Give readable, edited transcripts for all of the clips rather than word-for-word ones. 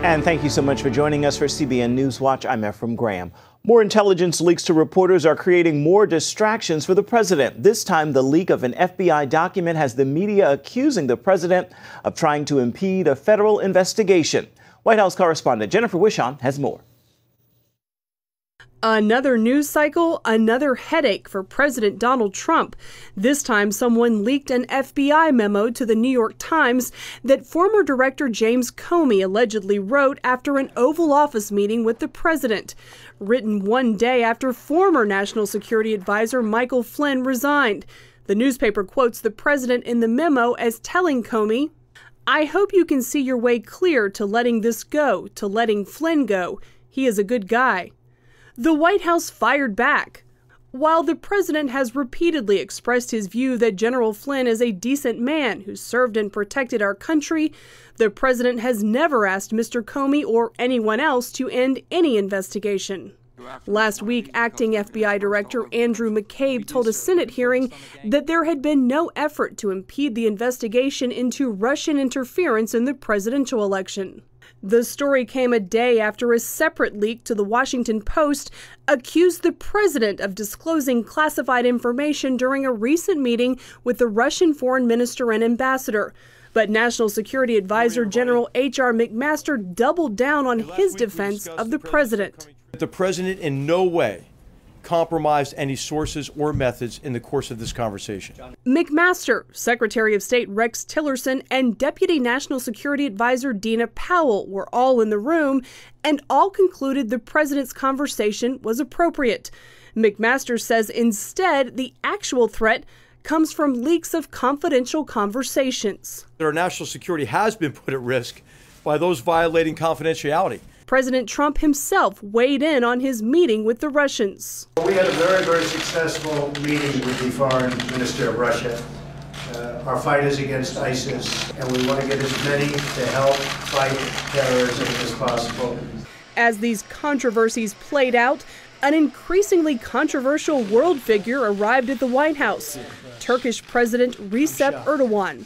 And thank you so much for joining us for CBN NewsWatch. I'm Ephraim Graham. More intelligence leaks to reporters are creating more distractions for the president. This time, the leak of an FBI document has the media accusing the president of trying to impede a federal investigation. White House correspondent Jennifer Wishon has more. Another news cycle, another headache for President Donald Trump. This time, someone leaked an FBI memo to the New York Times that former Director James Comey allegedly wrote after an Oval Office meeting with the president. Written one day after former National Security Advisor Michael Flynn resigned. The newspaper quotes the president in the memo as telling Comey, "I hope you can see your way clear to letting this go, to letting Flynn go. He is a good guy." The White House fired back. While the president has repeatedly expressed his view that General Flynn is a decent man who served and protected our country, the president has never asked Mr. Comey or anyone else to end any investigation. Last week, acting FBI Director Andrew McCabe told a Senate hearing that there had been no effort to impede the investigation into Russian interference in the presidential election. The story came a day after a separate leak to the Washington Post accused the president of disclosing classified information during a recent meeting with the Russian foreign minister and ambassador. But National Security Advisor General H.R. McMaster doubled down on his defense of the president. The president in no way compromised any sources or methods in the course of this conversation. McMaster, Secretary of State Rex Tillerson, and Deputy National Security Advisor Dina Powell were all in the room and all concluded the president's conversation was appropriate. McMaster says instead the actual threat comes from leaks of confidential conversations. Our national security has been put at risk by those violating confidentiality. President Trump himself weighed in on his meeting with the Russians. We had a very, very successful meeting with the foreign minister of Russia. Our fight is against ISIS, and we want to get as many to help fight terrorism as possible. As these controversies played out, an increasingly controversial world figure arrived at the White House, Turkish President Recep Erdogan.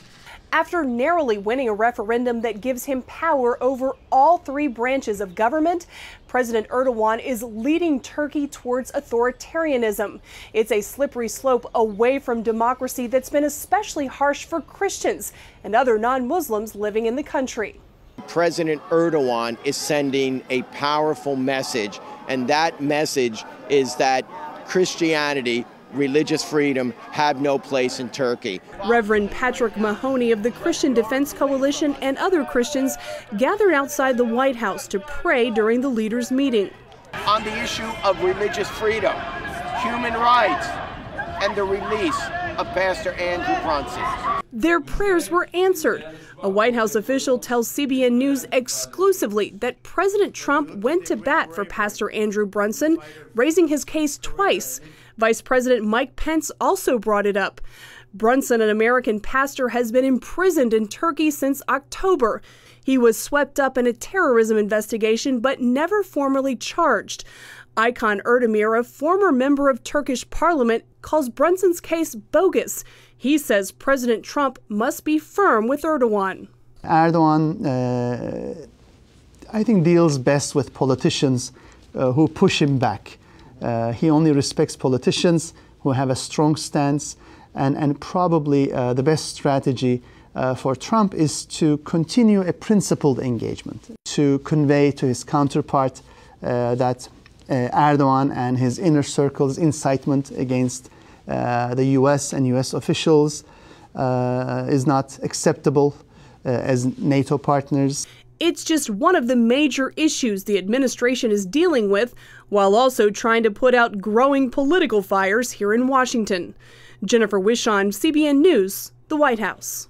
After narrowly winning a referendum that gives him power over all three branches of government, President Erdogan is leading Turkey towards authoritarianism. It's a slippery slope away from democracy that's been especially harsh for Christians and other non-Muslims living in the country. President Erdogan is sending a powerful message, and that message is that Christianity, religious freedom have no place in Turkey. Reverend Patrick Mahoney of the Christian Defense Coalition and other Christians gathered outside the White House to pray during the leaders' meeting. On the issue of religious freedom, human rights, and the release of Pastor Andrew Brunson. Their prayers were answered. A White House official tells CBN News exclusively that President Trump went to bat for Pastor Andrew Brunson, raising his case twice. Vice President Mike Pence also brought it up. Brunson, an American pastor, has been imprisoned in Turkey since October. He was swept up in a terrorism investigation but never formally charged. Aykan Erdemir, a former member of Turkish parliament, calls Brunson's case bogus. He says President Trump must be firm with Erdogan. Erdogan, I think, deals best with politicians who push him back. He only respects politicians who have a strong stance, and probably the best strategy for Trump is to continue a principled engagement, to convey to his counterpart that Erdogan and his inner circle's incitement against the U.S. and U.S. officials is not acceptable as NATO partners. It's just one of the major issues the administration is dealing with, while also trying to put out growing political fires here in Washington. Jennifer Wishon, CBN News, the White House.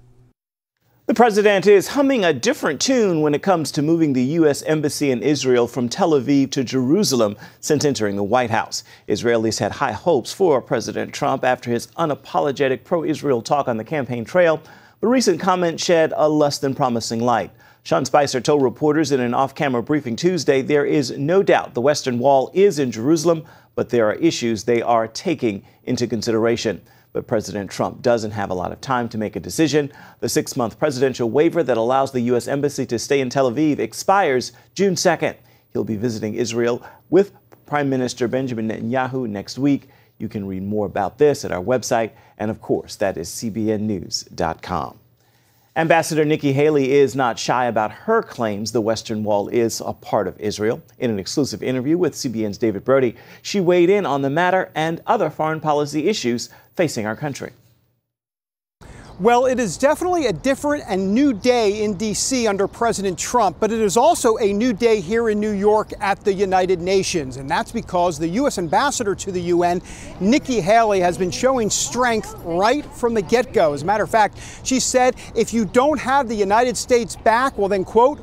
The president is humming a different tune when it comes to moving the U.S. Embassy in Israel from Tel Aviv to Jerusalem since entering the White House. Israelis had high hopes for President Trump after his unapologetic pro-Israel talk on the campaign trail, but recent comments shed a less than promising light. Sean Spicer told reporters in an off-camera briefing Tuesday there is no doubt the Western Wall is in Jerusalem, but there are issues they are taking into consideration. But President Trump doesn't have a lot of time to make a decision. The 6-month presidential waiver that allows the U.S. Embassy to stay in Tel Aviv expires June 2nd. He'll be visiting Israel with Prime Minister Benjamin Netanyahu next week. You can read more about this at our website, and of course, that is cbnnews.com. Ambassador Nikki Haley is not shy about her claims the Western Wall is a part of Israel. In an exclusive interview with CBN's David Brody, she weighed in on the matter and other foreign policy issues facing our country. Well, it is definitely a different and new day in D.C. under President Trump, but it is also a new day here in New York at the United Nations. And that's because the U.S. ambassador to the UN, Nikki Haley, has been showing strength right from the get-go. As a matter of fact, she said, if you don't have the United States back, well then, quote,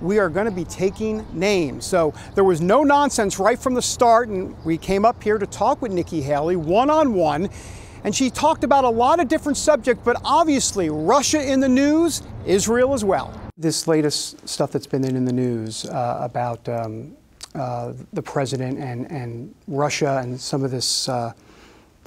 we are going to be taking names. So there was no nonsense right from the start, and we came up here to talk with Nikki Haley one-on-one. And she talked about a lot of different subjects, but obviously Russia in the news, Israel as well. This latest stuff that's been in the news about the president and Russia and some of this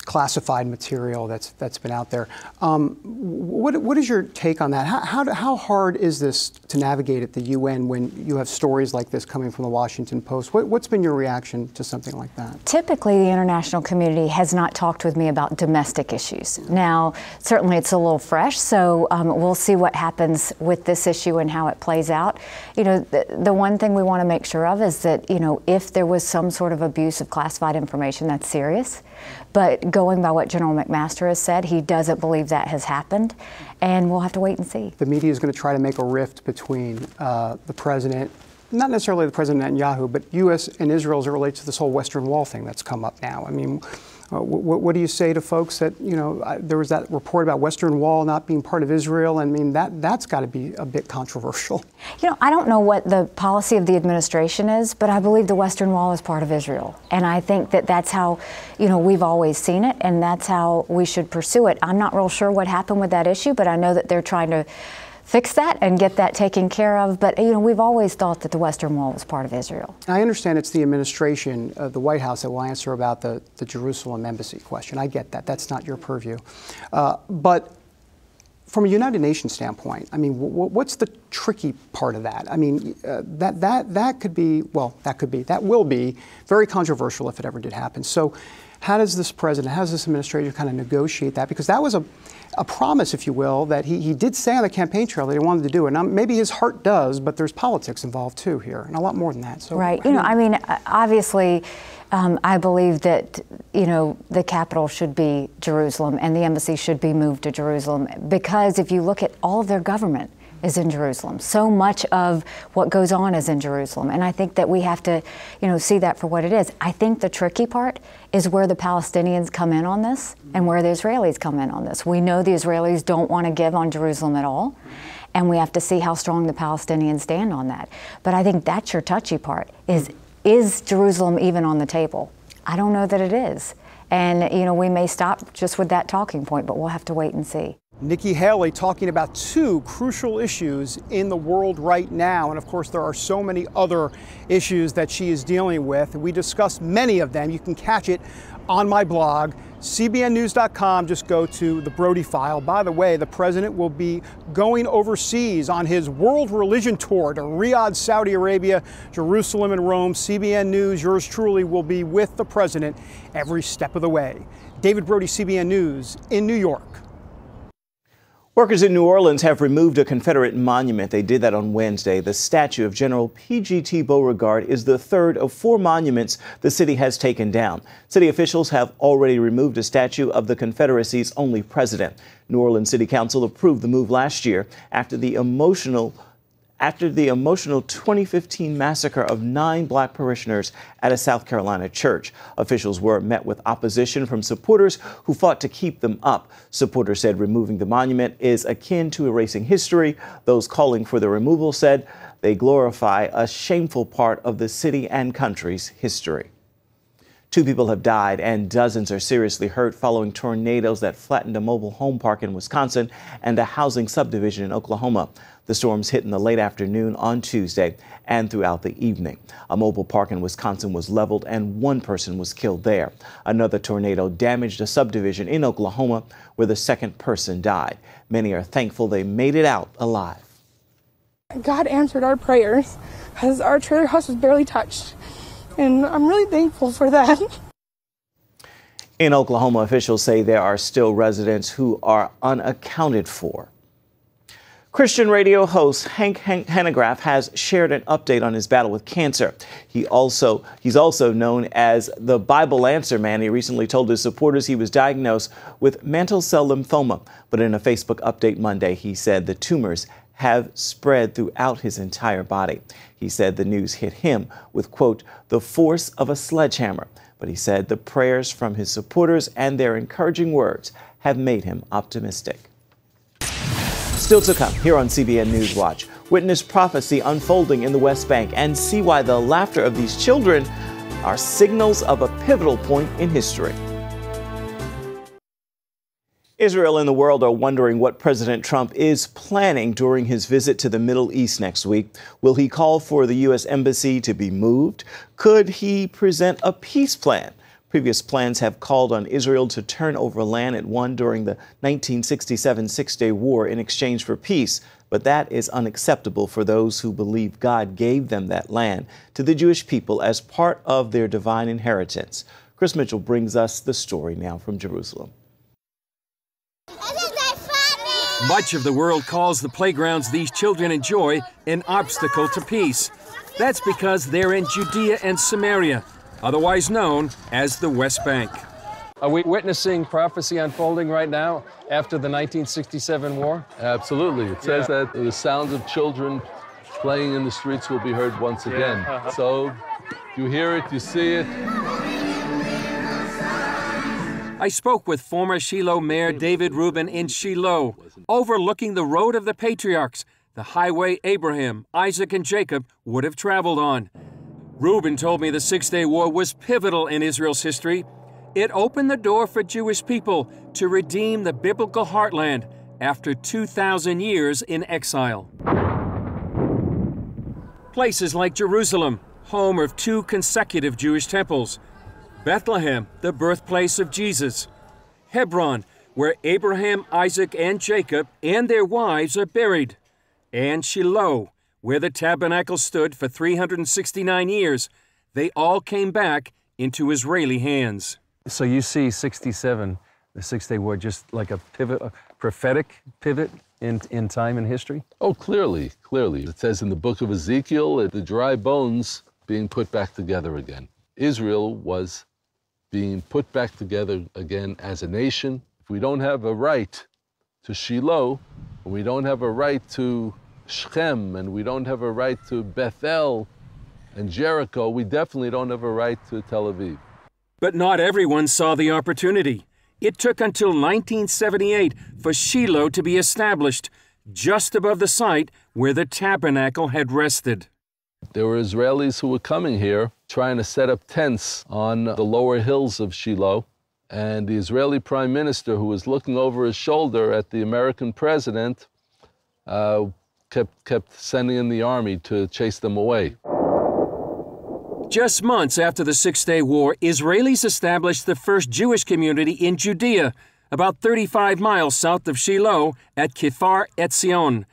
classified material that's been out there. What is your take on that? How hard is this to navigate at the UN when you have stories like this coming from the Washington Post? What's been your reaction to something like that? Typically, the international community has not talked with me about domestic issues. Now, certainly it's a little fresh, so we'll see what happens with this issue and how it plays out. You know, the one thing we want to make sure of is that, you know, if there was some sort of abuse of classified information, that's serious. But going by what General McMaster has said, he doesn't believe that has happened, and we'll have to wait and see. The media is going to try to make a rift between the president, not necessarily the President Netanyahu, but U.S. and Israel as it relates to this whole Western Wall thing that's come up now. I mean, what do you say to folks that, you know, there was that report about Western Wall not being part of Israel? I mean, that's got to be a bit controversial. You know, I don't know what the policy of the administration is, but I believe the Western Wall is part of Israel. And I think that that's how, you know, we've always seen it, and that's how we should pursue it. I'm not real sure what happened with that issue, but I know that they're trying to fix that and get that taken care of. But, you know, we've always thought that the Western Wall was part of Israel. I understand it's the administration, the White House, that will answer about the Jerusalem embassy question. I get that. That's not your purview. But from a United Nations standpoint, I mean, what's the tricky part of that? I mean, that will be very controversial if it ever did happen. So how does this president, how does this administration kind of negotiate that? Because that was a promise, if you will, that he did say on the campaign trail that he wanted to do it. Now, maybe his heart does, but there's politics involved too here, and a lot more than that. So, right. You know, I mean, obviously, I believe that, you know, the capital should be Jerusalem and the embassy should be moved to Jerusalem, because if you look at all of their government is in Jerusalem. So much of what goes on is in Jerusalem. And I think that we have to, you know, see that for what it is. I think the tricky part is where the Palestinians come in on this and where the Israelis come in on this. We know the Israelis don't want to give on Jerusalem at all, and we have to see how strong the Palestinians stand on that. But I think that's your touchy part, is Jerusalem even on the table? I don't know that it is. And, you know, we may stop just with that talking point, but we'll have to wait and see. Nikki Haley talking about two crucial issues in the world right now. And of course, there are so many other issues that she is dealing with. We discussed many of them. You can catch it on my blog, cbnnews.com. Just go to the Brody File. By the way, the president will be going overseas on his world religion tour to Riyadh, Saudi Arabia, Jerusalem, and Rome. CBN News, yours truly, will be with the president every step of the way. David Brody, CBN News in New York. Workers in New Orleans have removed a Confederate monument. They did that on Wednesday. The statue of General P.G.T. Beauregard is the third of 4 monuments the city has taken down. City officials have already removed a statue of the Confederacy's only president. New Orleans City Council approved the move last year after the emotional 2015 massacre of 9 black parishioners at a South Carolina church. Officials were met with opposition from supporters who fought to keep them up. Supporters said removing the monument is akin to erasing history. Those calling for the removal said they glorify a shameful part of the city and country's history. 2 people have died and dozens are seriously hurt following tornadoes that flattened a mobile home park in Wisconsin and a housing subdivision in Oklahoma. The storms hit in the late afternoon on Tuesday and throughout the evening. A mobile park in Wisconsin was leveled and 1 person was killed there. Another tornado damaged a subdivision in Oklahoma where the 2nd person died. Many are thankful they made it out alive. God answered our prayers because our trailer house was barely touched. And I'm really thankful for that. In Oklahoma, officials say there are still residents who are unaccounted for. Christian radio host Hank Hanegraaff has shared an update on his battle with cancer. He's also known as the Bible Answer Man. He recently told his supporters he was diagnosed with mantle cell lymphoma. But in a Facebook update Monday, he said the tumors have spread throughout his entire body. He said the news hit him with, quote, the force of a sledgehammer. But he said the prayers from his supporters and their encouraging words have made him optimistic. Still to come here on CBN NewsWatch, witness prophecy unfolding in the West Bank and see why the laughter of these children are signals of a pivotal point in history. Israel and the world are wondering what President Trump is planning during his visit to the Middle East next week. Will he call for the U.S. embassy to be moved? Could he present a peace plan? Previous plans have called on Israel to turn over land it won during the 1967 Six-Day War in exchange for peace. But that is unacceptable for those who believe God gave them that land to the Jewish people as part of their divine inheritance. Chris Mitchell brings us the story now from Jerusalem. Much of the world calls the playgrounds these children enjoy an obstacle to peace. That's because they're in Judea and Samaria, otherwise known as the West Bank. Are we witnessing prophecy unfolding right now after the 1967 war? Absolutely. It says that the sounds of children playing in the streets will be heard once again. So you hear it, you see it. I spoke with former Shiloh Mayor David Rubin in Shiloh, overlooking the road of the patriarchs, the highway Abraham, Isaac, and Jacob would have traveled on. Rubin told me the Six-Day War was pivotal in Israel's history. It opened the door for Jewish people to redeem the biblical heartland after 2,000 years in exile. Places like Jerusalem, home of 2 consecutive Jewish temples. Bethlehem, the birthplace of Jesus. Hebron, where Abraham, Isaac, and Jacob and their wives are buried. And Shiloh, where the tabernacle stood for 369 years. They all came back into Israeli hands. So you see 67, the Six-Day War, just like a pivot, a prophetic pivot in time and history? Oh, clearly. It says in the book of Ezekiel, the dry bones being put back together again. Israel was being put back together again as a nation. If we don't have a right to Shiloh, and we don't have a right to Shechem, and we don't have a right to Bethel and Jericho, we definitely don't have a right to Tel Aviv. But not everyone saw the opportunity. It took until 1978 for Shiloh to be established, just above the site where the tabernacle had rested. There were Israelis who were coming here trying to set up tents on the lower hills of Shiloh. And the Israeli prime minister, who was looking over his shoulder at the American president, kept sending in the army to chase them away. Just months after the Six-Day War, Israelis established the first Jewish community in Judea, about 35 miles south of Shiloh at Kfar Etzion.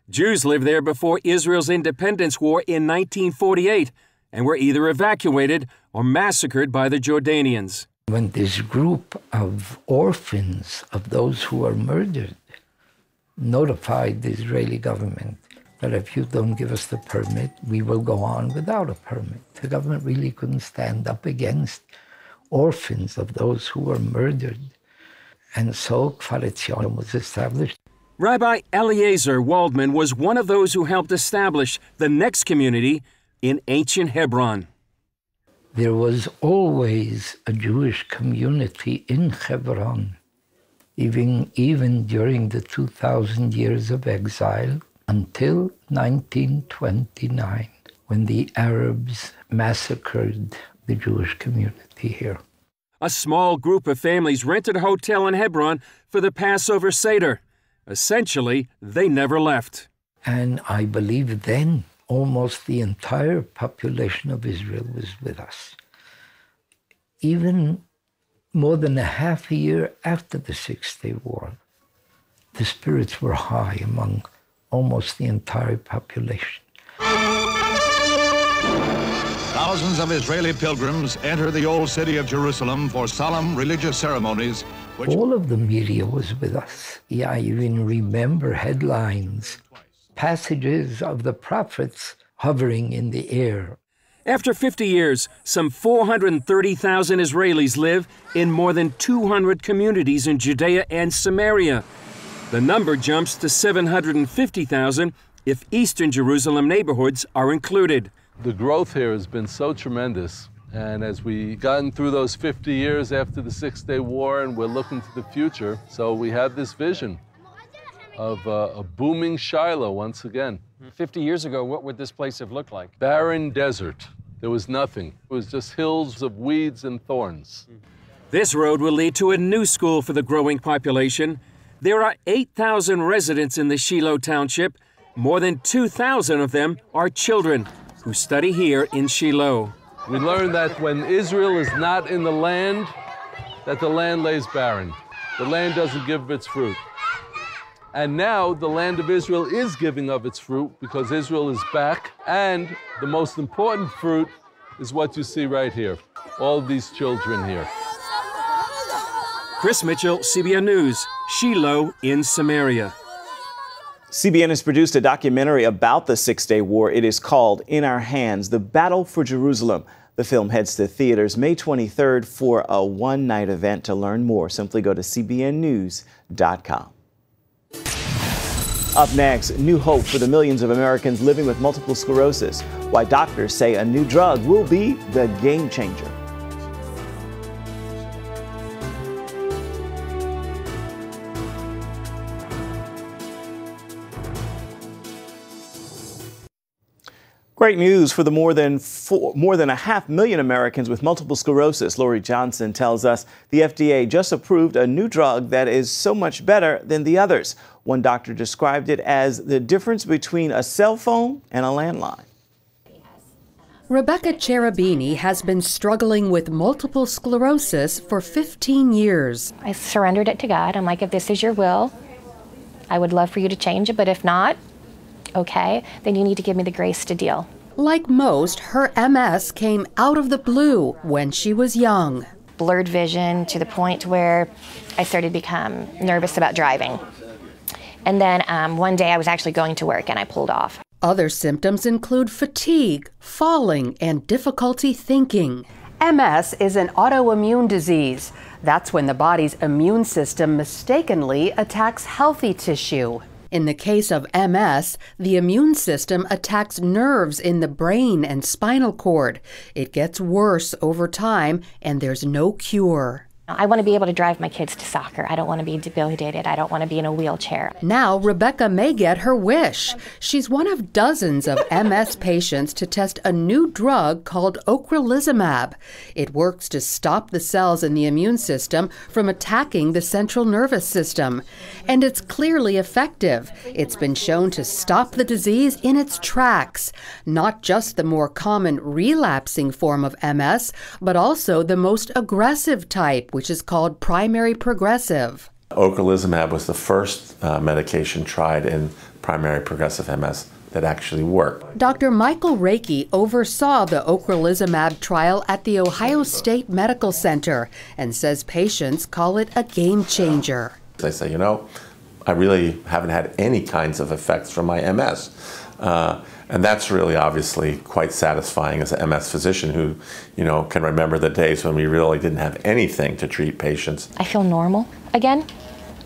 Jews lived there before Israel's independence war in 1948 and were either evacuated or massacred by the Jordanians. When this group of orphans of those who were murdered notified the Israeli government that if you don't give us the permit, we will go on without a permit. The government really couldn't stand up against orphans of those who were murdered. And so Kfar Etzion was established. Rabbi Eliezer Waldman was one of those who helped establish the next community in ancient Hebron. There was always a Jewish community in Hebron, even during the 2,000 years of exile, until 1929, when the Arabs massacred the Jewish community here. A small group of families rented a hotel in Hebron for the Passover Seder. Essentially, they never left. And I believe then almost the entire population of Israel was with us. Even more than a half a year after the Six-Day War, the spirits were high among almost the entire population. Thousands of Israeli pilgrims enter the old city of Jerusalem for solemn religious ceremonies. All of the media was with us. Yeah, I even remember headlines, passages of the prophets hovering in the air. After 50 years, some 430,000 Israelis live in more than 200 communities in Judea and Samaria. The number jumps to 750,000 if Eastern Jerusalem neighborhoods are included. The growth here has been so tremendous, and as we've gotten through those 50 years after the Six-Day War and we're looking to the future, so we have this vision of a booming Shiloh once again. 50 years ago, what would this place have looked like? Barren desert. There was nothing. It was just hills of weeds and thorns. This road will lead to a new school for the growing population. There are 8,000 residents in the Shiloh Township. More than 2,000 of them are children who study here in Shiloh. We learned that when Israel is not in the land, that the land lays barren. The land doesn't give its fruit. And now the land of Israel is giving of its fruit because Israel is back. And the most important fruit is what you see right here. All these children here. Chris Mitchell, CBN News, Shiloh in Samaria. CBN has produced a documentary about the Six-Day War. It is called In Our Hands, The Battle for Jerusalem. The film heads to theaters May 23rd for a one-night event. To learn more, simply go to cbnnews.com. Up next, new hope for the millions of Americans living with multiple sclerosis. Why doctors say a new drug will be the game changer. Great news for the more than 500,000 Americans with multiple sclerosis. Lori Johnson tells us the FDA just approved a new drug that is so much better than the others. One doctor described it as the difference between a cell phone and a landline. Rebecca Cherubini has been struggling with multiple sclerosis for 15 years. I surrendered it to God. I'm like, if this is your will, I would love for you to change it, but if not, okay, then you need to give me the grace to deal. Like most, her MS came out of the blue when she was young. Blurred vision to the point where I started to become nervous about driving. And then one day I was actually going to work and I pulled off. Other symptoms include fatigue, falling, and difficulty thinking. MS is an autoimmune disease. That's when the body's immune system mistakenly attacks healthy tissue. In the case of MS, the immune system attacks nerves in the brain and spinal cord. It gets worse over time, and there's no cure. I want to be able to drive my kids to soccer. I don't want to be debilitated. I don't want to be in a wheelchair. Now, Rebecca may get her wish. She's one of dozens of MS patients to test a new drug called ocrelizumab. It works to stop the cells in the immune system from attacking the central nervous system. And it's clearly effective. It's been shown to stop the disease in its tracks. Not just the more common relapsing form of MS, but also the most aggressive type, which is called primary progressive. Ocrelizumab was the first medication tried in primary progressive MS that actually worked. Dr. Michael Reiki oversaw the ocrelizumab trial at the Ohio State Medical Center and says patients call it a game changer. They say, you know, I really haven't had any kinds of effects from my MS. And that's really obviously quite satisfying as an MS physician who, you know, can remember the days when we really didn't have anything to treat patients. I feel normal again.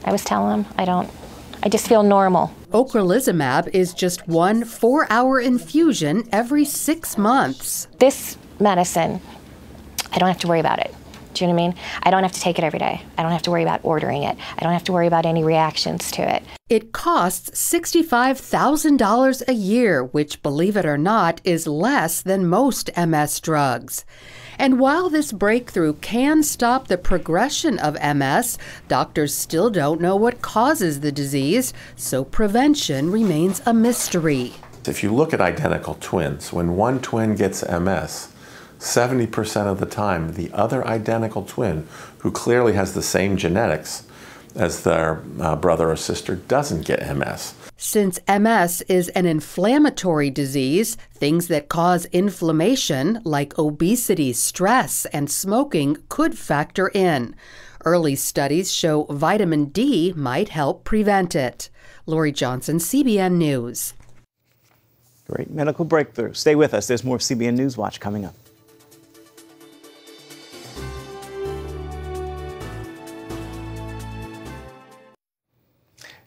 I was telling them, I just feel normal. Ocrelizumab is just one 4-hour infusion every 6 months. This medicine, I don't have to worry about it. Do you know what I mean? I don't have to take it every day. I don't have to worry about ordering it. I don't have to worry about any reactions to it. It costs $65,000 a year, which, believe it or not, is less than most MS drugs. And while this breakthrough can stop the progression of MS, doctors still don't know what causes the disease, so prevention remains a mystery. If you look at identical twins, when one twin gets MS, 70% of the time, the other identical twin, who clearly has the same genetics as their brother or sister, doesn't get MS. Since MS is an inflammatory disease, things that cause inflammation, like obesity, stress, and smoking, could factor in. Early studies show vitamin D might help prevent it. Lori Johnson, CBN News. Great medical breakthrough. Stay with us. There's more CBN NewsWatch coming up.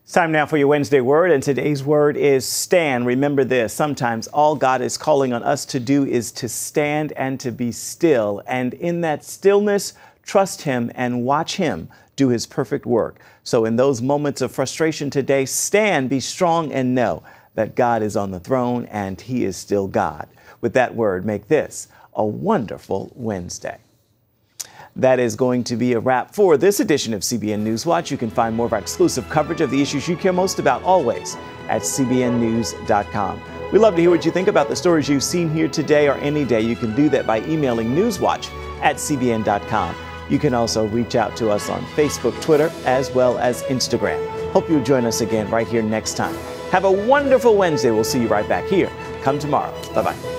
It's time now for your Wednesday word, and today's word is stand. Remember this, sometimes all God is calling on us to do is to stand and to be still. And in that stillness, trust Him and watch Him do His perfect work. So in those moments of frustration today, stand, be strong, and know that God is on the throne and He is still God. With that word, make this a wonderful Wednesday. That is going to be a wrap for this edition of CBN NewsWatch. You can find more of our exclusive coverage of the issues you care most about always at cbnnews.com. We'd love to hear what you think about the stories you've seen here today or any day. You can do that by emailing newswatch@cbn.com. You can also reach out to us on Facebook, Twitter, as well as Instagram. Hope you'll join us again right here next time. Have a wonderful Wednesday. We'll see you right back here. Come tomorrow. Bye-bye.